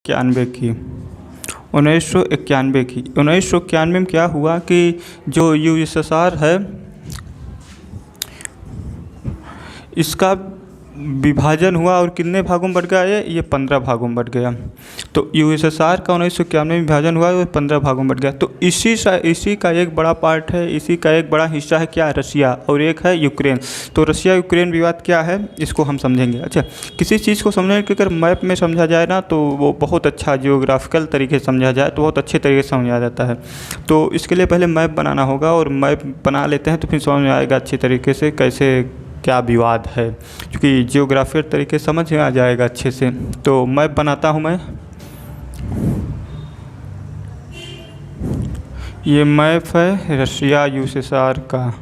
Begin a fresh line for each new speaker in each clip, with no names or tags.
इक्यानवे की 1991 में क्या हुआ कि जो यूएसएसआर है इसका विभाजन हुआ और कितने भागों में बट गया ये 15 भागों में बट गया। तो यूएसएसआर का 1991 में विभाजन हुआ और 15 भागों में बट गया। तो इसी का एक बड़ा पार्ट है, इसी का एक बड़ा हिस्सा है क्या, रशिया, और एक है यूक्रेन। तो रशिया यूक्रेन विवाद क्या है इसको हम समझेंगे। अच्छा, किसी चीज़ को समझने के अगर मैप में समझा जाए ना तो वो बहुत अच्छा जियोग्राफिकल तरीके से समझा जाए तो बहुत अच्छे तरीके से समझा जाता है। तो इसके लिए पहले मैप बनाना होगा और मैप बना लेते हैं तो फिर समझ में आएगा अच्छे तरीके से कैसे क्या विवाद है, क्योंकि जियोग्राफिकल तरीके समझ में आ जाएगा अच्छे से। तो मैप बनाता हूँ मैं। ये मैप है रशिया यूएसएसआर का।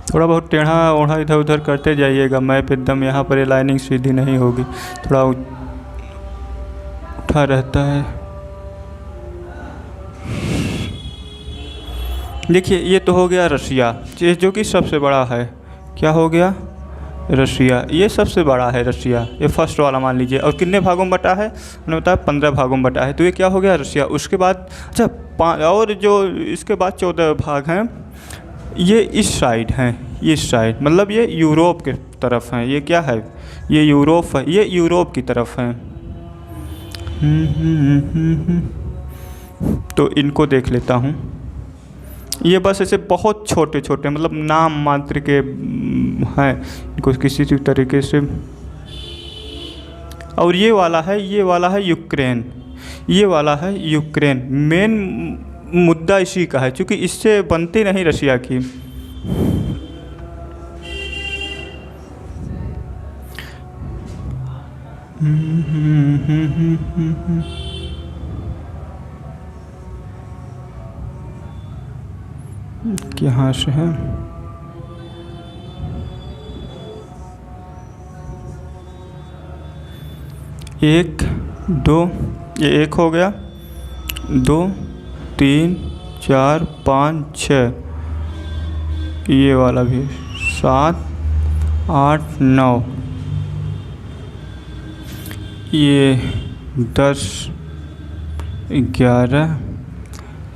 थोड़ा बहुत टेढ़ा ओढ़ा इधर उधर करते जाइएगा, मैप एकदम यहाँ पर लाइनिंग सीधी नहीं होगी, थोड़ा उठा रहता है। देखिए ये तो हो गया रशिया, जो कि सबसे बड़ा है। क्या हो गया, रशिया, ये सबसे बड़ा है रशिया, ये फर्स्ट वाला मान लीजिए। और कितने भागों में बटा है, मैंने बताया 15 भागों में बटा है। तो ये क्या हो गया, रशिया। उसके बाद अच्छा और जो इसके बाद 14 भाग हैं ये इस साइड हैं, इस साइड मतलब ये यूरोप के तरफ हैं। ये क्या है, ये यूरोप है, ये यूरोप की तरफ हैं। तो इनको देख लेता हूँ। ये बस ऐसे बहुत छोटे छोटे मतलब नाम मात्र के हैं, इनको किसी भी तरीके से। और ये वाला है यूक्रेन, ये वाला है यूक्रेन। मेन मुद्दा इसी का है क्योंकि इससे बनती नहीं रशिया की। यहाँ से है, एक दो, ये एक हो गया, 2 3 4 5 6, ये वाला भी 7 8 9, ये 10 11,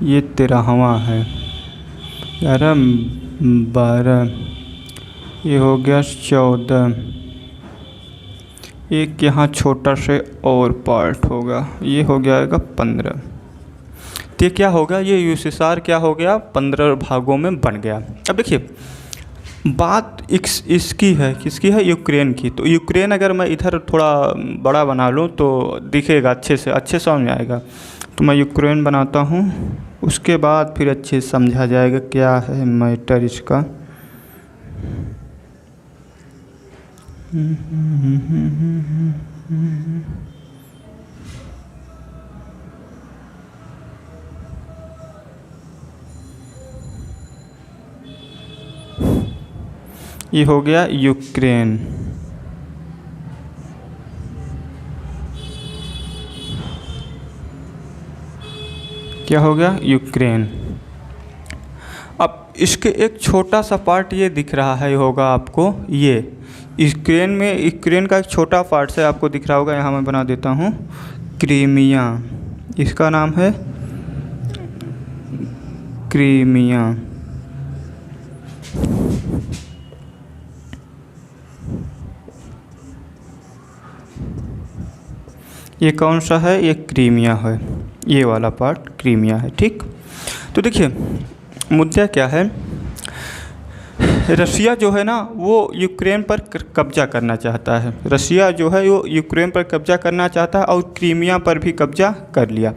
ये 13वां है, 11 12, ये हो गया 14। एक यहाँ छोटा से और पार्ट होगा, ये हो जाएगा 15। तो ये क्या होगा, ये यूएसएसआर क्या हो गया, 15 भागों में बन गया। अब देखिए बात इसकी है, किसकी है, यूक्रेन की। तो यूक्रेन अगर मैं इधर थोड़ा बड़ा बना लूँ तो दिखेगा अच्छे से समझ में आएगा। तो मैं यूक्रेन बनाता हूँ, उसके बाद फिर अच्छे से समझा जाएगा क्या है मैटर इसका। ये हो गया यूक्रेन। क्या हो गया, यूक्रेन। अब इसके एक छोटा सा पार्ट ये दिख रहा है होगा आपको, ये यूक्रेन का एक छोटा पार्ट से आपको दिख रहा होगा। यहाँ मैं बना देता हूँ क्रीमिया, इसका नाम है क्रीमिया। ये कौन सा है, ये क्रीमिया है, ये वाला पार्ट क्रीमिया है, ठीक। तो देखिए मुद्दा क्या है, रशिया जो है ना वो यूक्रेन पर कब्जा करना चाहता है। रशिया जो है वो यूक्रेन पर कब्जा करना चाहता है और क्रीमिया पर भी कब्जा कर लिया।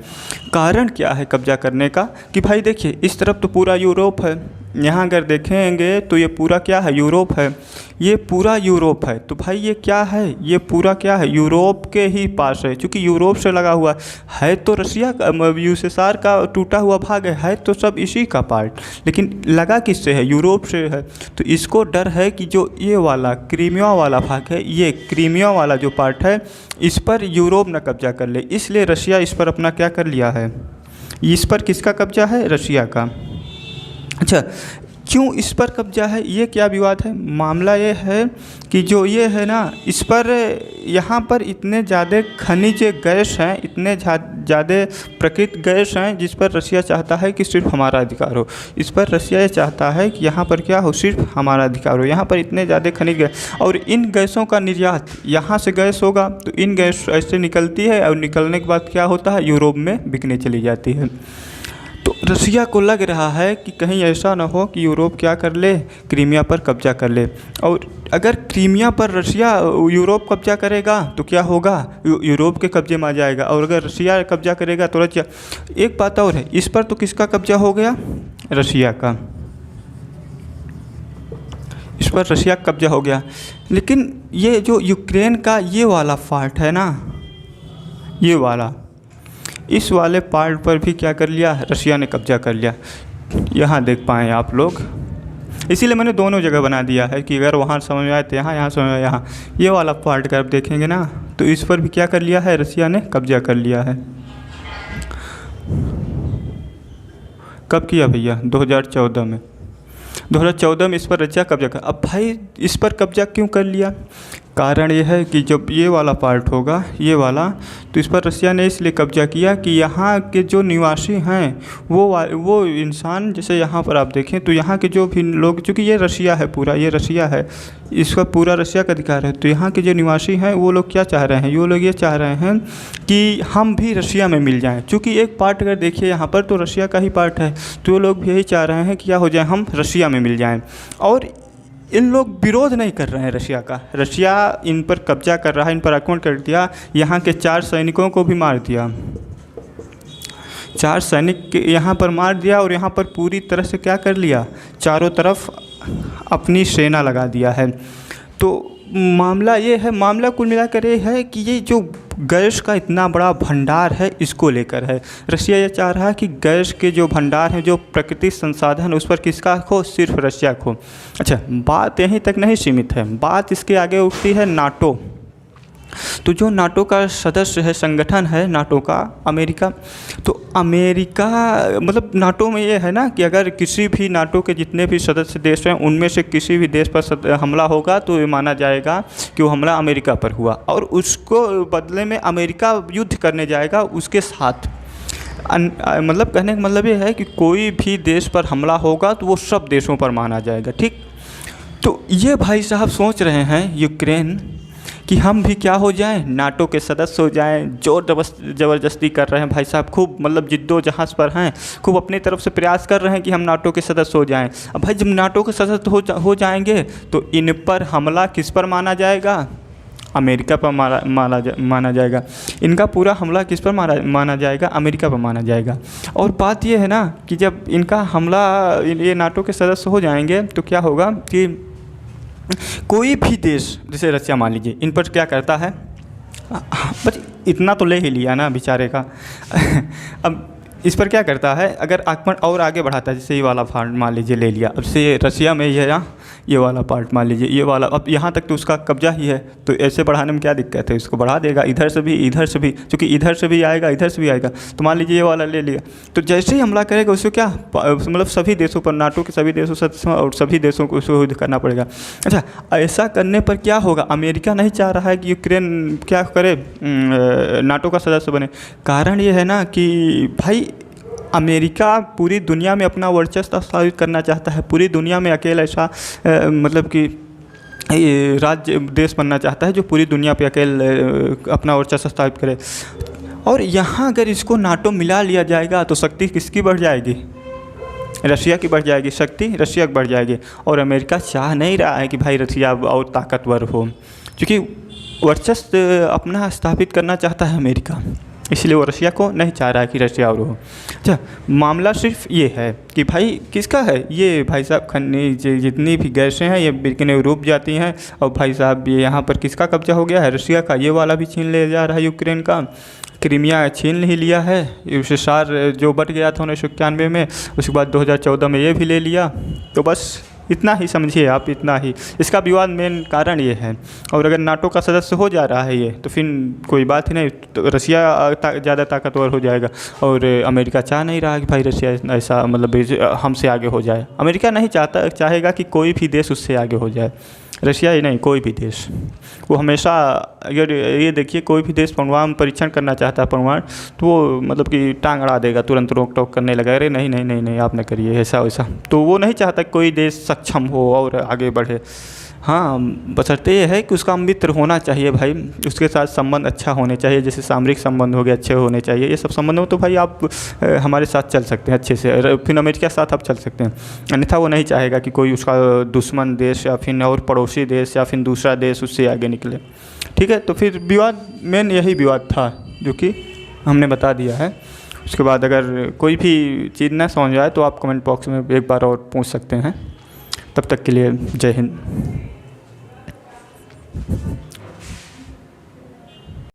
कारण क्या है कब्जा करने का, कि भाई देखिए इस तरफ तो पूरा यूरोप है यहाँ अगर देखेंगे तो ये पूरा क्या है, यूरोप है, ये पूरा यूरोप है। तो भाई ये क्या है, ये पूरा क्या है, यूरोप के ही पास है, क्योंकि यूरोप से लगा हुआ है तो रसिया का, यूएसएसआर का टूटा हुआ भाग है तो सब इसी का पार्ट, लेकिन लगा किससे है, यूरोप से है। तो इसको डर है कि जो ये वाला क्रीमिया वाला भाग है, ये क्रीमिया वाला जो पार्ट है, इस पर यूरोप न कब्जा कर ले, इसलिए रशिया इस पर अपना क्या कर लिया है, इस पर किसका कब्जा है, रशिया का। अच्छा, क्यों इस पर कब्जा है, ये क्या विवाद है, मामला ये है कि जो ये है ना, इस पर यहाँ पर इतने ज़्यादा खनिज गैस हैं, इतने ज़्यादा प्राकृतिक गैस हैं, जिस पर रशिया चाहता है कि सिर्फ हमारा अधिकार हो। इस पर रशिया ये चाहता है कि यहाँ पर क्या हो, सिर्फ हमारा अधिकार हो। यहाँ पर इतने ज़्यादा खनिज गैस, और इन गैसों का निर्यात, यहाँ से गैस होगा तो इन गैस ऐसे निकलती है, और निकलने के बाद क्या होता है, यूरोप में बिकने चली जाती है। तो रसिया को लग रहा है कि कहीं ऐसा ना हो कि यूरोप क्या कर ले, क्रीमिया पर कब्जा कर ले। और अगर क्रीमिया पर रसिया यूरोप कब्जा करेगा तो क्या होगा, यूरोप के कब्जे में आ जाएगा, और अगर रसिया कब्जा करेगा तो रसिया। एक बात और है, इस पर तो किसका कब्जा हो गया, रसिया का, इस पर रसिया का कब्जा हो गया। लेकिन ये जो यूक्रेन का ये वाला पार्ट है ना, ये वाला, इस वाले पार्ट पर भी क्या कर लिया, रशिया ने कब्जा कर लिया। यहाँ देख पाएँ आप लोग, इसीलिए मैंने दोनों जगह बना दिया है कि अगर वहाँ समझ में आए तो यहाँ, यहाँ समझ में आए यहाँ। ये वाला पार्ट अगर आप देखेंगे ना, तो इस पर भी क्या कर लिया है, रशिया ने कब्जा कर लिया है। कब किया भैया, 2014 में, 2014 में इस पर रशिया कब्जा कर। अब भाई इस पर कब्जा क्यों कर लिया, कारण ये है कि जब ये वाला पार्ट होगा, ये वाला, तो इस पर रसिया ने इसलिए कब्जा किया कि यहाँ के जो निवासी हैं वो इंसान, जैसे यहाँ पर आप देखें तो यहाँ के जो भी लोग, चूँकि ये रसिया है पूरा, ये रसिया है, इसका पूरा रसिया का अधिकार है, तो यहाँ के जो निवासी हैं वो लोग क्या चाह रहे हैं, वो लोग ये चाह रहे हैं कि हम भी रसिया में मिल जाएँ। चूँकि एक पार्ट अगर देखिए यहाँ पर तो रसिया का ही पार्ट है, तो वो लोग यही चाह रहे हैं कि क्या हो जाए, हम रसिया में मिल जाएँ। और इन लोग विरोध नहीं कर रहे हैं रशिया का, रशिया इन पर कब्जा कर रहा है, इन पर आक्रमण कर दिया, यहाँ के 4 सैनिकों को भी मार दिया, 4 सैनिक यहाँ पर मार दिया, और यहाँ पर पूरी तरह से क्या कर लिया, चारों तरफ अपनी सेना लगा दिया है। तो मामला ये है, मामला कुल मिलाकर ये है कि ये जो गैस का इतना बड़ा भंडार है, इसको लेकर है। रशिया ये चाह रहा है कि गैस के जो भंडार हैं, जो प्राकृतिक संसाधन, उस पर किसका खो, सिर्फ रशिया खो। अच्छा, बात यहीं तक नहीं सीमित है, बात इसके आगे उठती है नाटो। तो जो नाटो का सदस्य है, संगठन है नाटो का, अमेरिका, तो अमेरिका मतलब नाटो में ये है ना कि अगर किसी भी नाटो के जितने भी सदस्य देश हैं, उनमें से किसी भी देश पर हमला होगा तो ये माना जाएगा कि वो हमला अमेरिका पर हुआ, और उसको बदले में अमेरिका युद्ध करने जाएगा उसके साथ। मतलब कहने का मतलब ये है कि कोई भी देश पर हमला होगा तो वो सब देशों पर माना जाएगा, ठीक। तो ये भाई साहब सोच रहे हैं यूक्रेन कि हम भी क्या हो जाएं, नाटो के सदस्य हो जाएं। जोर ज़बरदस्ती कर रहे हैं भाई साहब, खूब मतलब जिद्दोजहद पर हैं, खूब अपनी तरफ से प्रयास कर रहे हैं कि हम नाटो के सदस्य हो जाएं। अब भाई जब नाटो के सदस्य हो जाएंगे तो इन पर हमला किस पर माना जाएगा, अमेरिका पर माना जाएगा। इनका पूरा हमला किस पर माना जाएगा, अमेरिका पर माना जाएगा। और बात ये है ना कि जब इनका हमला, ये नाटो के सदस्य हो जाएंगे तो क्या होगा कि कोई भी देश, जैसे रशिया मान लीजिए, इन पर क्या करता है, बस इतना तो ले ही लिया ना बेचारे का अब इस पर क्या करता है, अगर आक्रमण और आगे बढ़ाता है, जैसे ये वाला पार्ट मान लीजिए ले लिया, अब से रशिया में ये है, ये वाला पार्ट मान लीजिए, ये वाला, अब यहाँ तक तो उसका कब्जा ही है, तो ऐसे बढ़ाने में क्या दिक्कत है, इसको बढ़ा देगा, इधर से भी, क्योंकि इधर से भी आएगा, इधर से भी आएगा। तो मान लीजिए ये वाला ले लिया, तो जैसे ही हमला करेगा उसको क्या, मतलब सभी देशों पर, नाटो के सभी देशों से और सभी देशों को उसको युद्ध करना पड़ेगा। अच्छा, ऐसा करने पर क्या होगा, अमेरिका नहीं चाह रहा है कि यूक्रेन क्या करे, नाटो का सदस्य बने। कारण ये है ना कि भाई अमेरिका पूरी दुनिया में अपना वर्चस्व स्थापित करना चाहता है, पूरी दुनिया में अकेला ऐसा मतलब कि राज्य देश बनना चाहता है जो पूरी दुनिया पे अकेले अपना वर्चस्व स्थापित करे। और यहाँ अगर इसको नाटो मिला लिया जाएगा तो शक्ति किसकी बढ़ जाएगी, रशिया की बढ़ जाएगी, शक्ति रशिया की बढ़ जाएगी। और अमेरिका चाह नहीं रहा है कि भाई रशिया और ताकतवर हो, क्योंकि वर्चस्व अपना स्थापित करना चाहता है अमेरिका। इसलिए वो रशिया को नहीं चाह रहा है कि रशिया और हो। अच्छा, मामला सिर्फ ये है कि भाई किसका है ये, भाई साहब खनिज जितनी भी गैसें हैं ये बिल्कुल यूरोप जाती हैं, और भाई साहब ये यहाँ पर किसका कब्जा हो गया है, रशिया का। ये वाला भी छीन ले जा रहा है यूक्रेन का, क्रीमिया छीन ही लिया है, यूएसएसआर जो बट गया था 1991 में, उसके बाद 2014 में ये भी ले लिया। तो बस इतना ही समझिए आप, इतना ही इसका विवाद मेन कारण ये है। और अगर नाटो का सदस्य हो जा रहा है ये, तो फिर कोई बात ही नहीं, तो रशिया ज़्यादा ताकतवर हो जाएगा। और अमेरिका चाह नहीं रहा कि भाई रशिया ऐसा मतलब हमसे आगे हो जाए। अमेरिका नहीं चाहेगा कि कोई भी देश उससे आगे हो जाए, रशिया ही नहीं, कोई भी देश। वो हमेशा, अगर ये देखिए कोई भी देश परमाणु परीक्षण करना चाहता है परमाणु, तो वो मतलब कि टांग अड़ा देगा, तुरंत रोक टोक करने लगा, अरे नहीं नहीं नहीं नहीं आप न करिए ऐसा वैसा। तो वो नहीं चाहता कोई देश सक्षम हो और आगे बढ़े। हाँ, बशर्ते ये है कि उसका मित्र होना चाहिए भाई, उसके साथ संबंध अच्छा होने चाहिए, जैसे सामरिक संबंध हो गए अच्छे होने चाहिए। ये सब संबंध हो तो भाई आप हमारे साथ चल सकते हैं अच्छे से, फिर अमेरिका के साथ आप चल सकते हैं। अन्यथा वो नहीं चाहेगा कि कोई उसका दुश्मन देश या फिर और पड़ोसी देश या फिर दूसरा देश उससे आगे निकले। ठीक है, तो फिर विवाद मेन यही विवाद था जो कि हमने बता दिया है। उसके बाद अगर कोई भी चीज़ ना समझ आए तो आप कमेंट बॉक्स में एक बार और पूछ सकते हैं। तब तक के लिए जय हिंद।